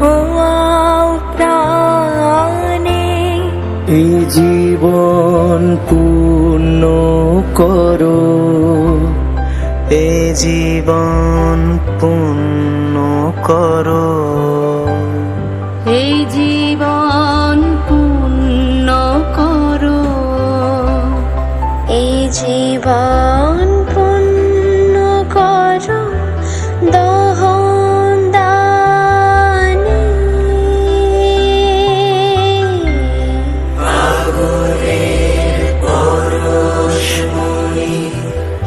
ছোঁয়াও প্রাণে। এই জীবন পূর্ণ করো, এই জীবন পূর্ণ করো, এই জীবন পূর্ণ করো, এই জীবন পূর্ণ করো দহন দানে। আগুনের পরশমণি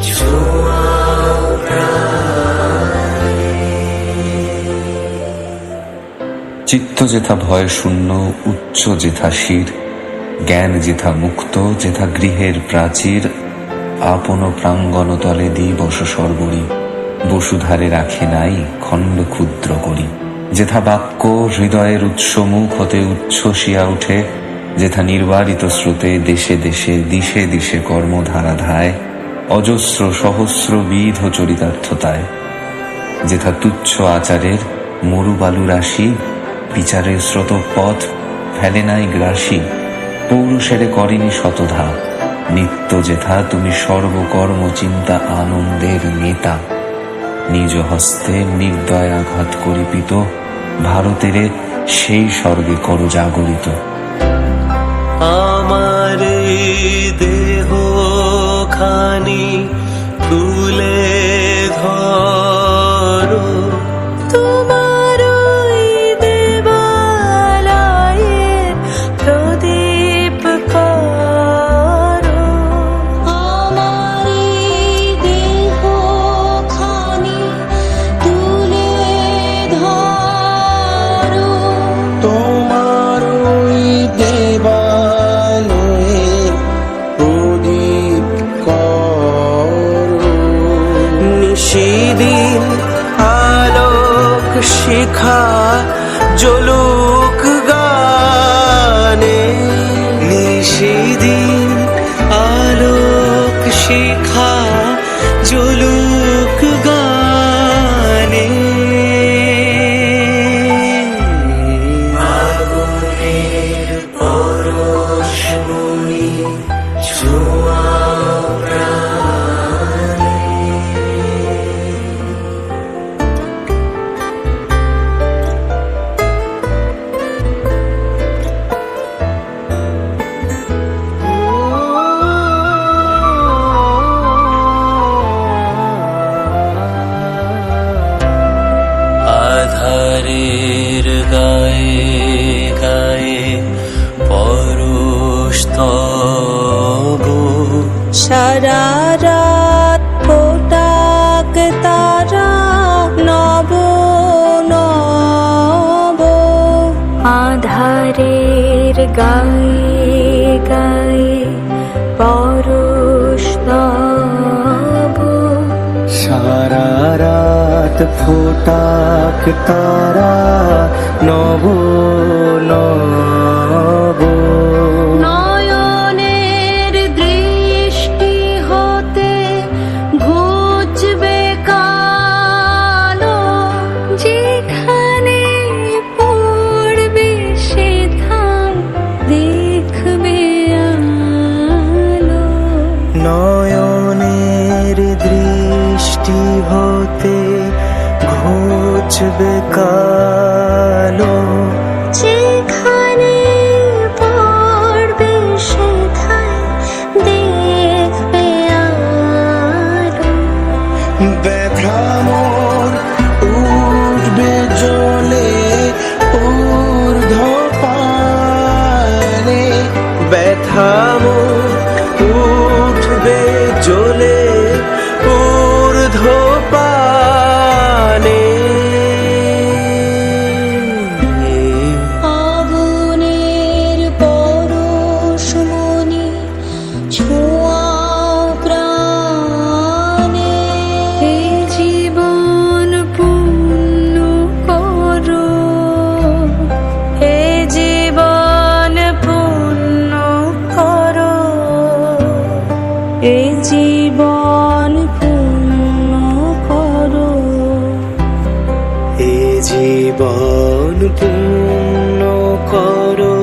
ছোঁয়াও প্রাণে। চিত্ত যেথা ভয় শূন্য, উচ্চ যেথা শির, জ্ঞান যেথা মুক্ত, যেথা গৃহের প্রাচীর, আপন প্রাঙ্গণ তলে দিবস সর্বরি, বসুধারে রাখে নাই খণ্ড ক্ষুদ্র করি। যেথা বাক্য হৃদয়ের উৎস মুখ হতে উচ্ছ্বসিয়া উঠে, যেথা নির্বারিত স্রোতে দেশে দেশে দিশে দিশে কর্মধারা ধায়, অজস্র সহস্র বিধ চরিতার্থতায়। যেথা তুচ্ছ আচারের মরুবালু রাশি, বিচারের স্রোত পথ ফেলে নাই গ্রাসী, পৌরুষেরে করেনি শতধা। নিত্য যেথা তুমি সর্বকর্ম চিন্তা আনন্দের নেতা, নিজ হস্তে নির্দয় আঘাত করিপিত, ভারতেরে সেই স্বর্গে করো জাগরিত। আমার দেহ খানি তুলে ধরো, তোমার ওই দেবালয়ের প্রদীপ করো। আমার দেহ খানি তুলে ধরো, তোমার ওই দেবালয়ে প্রদীপ করো। নিশিদিন আলোক শিখা জ্বলুক গানে, নিশিদিন আলোক শিখা জ্বলুক গানে। আগুনের পরশমণি ছোঁয়াও প্রাণে। আধারের গায়ে গায়ে পরশ তব, সারা রাত ফোটাক তারা নব নব। আধারের গায়ে গায়ে পরশ তব, সারা রাত ফোটাক তারা নব নব। নয়নের দৃষ্টি হতে ঘুচবে কালো, যেখানে পড়বে সেখান দেখবে আলো। নয়নের দৃষ্টি হতে ঘুচবে কালো, যে করো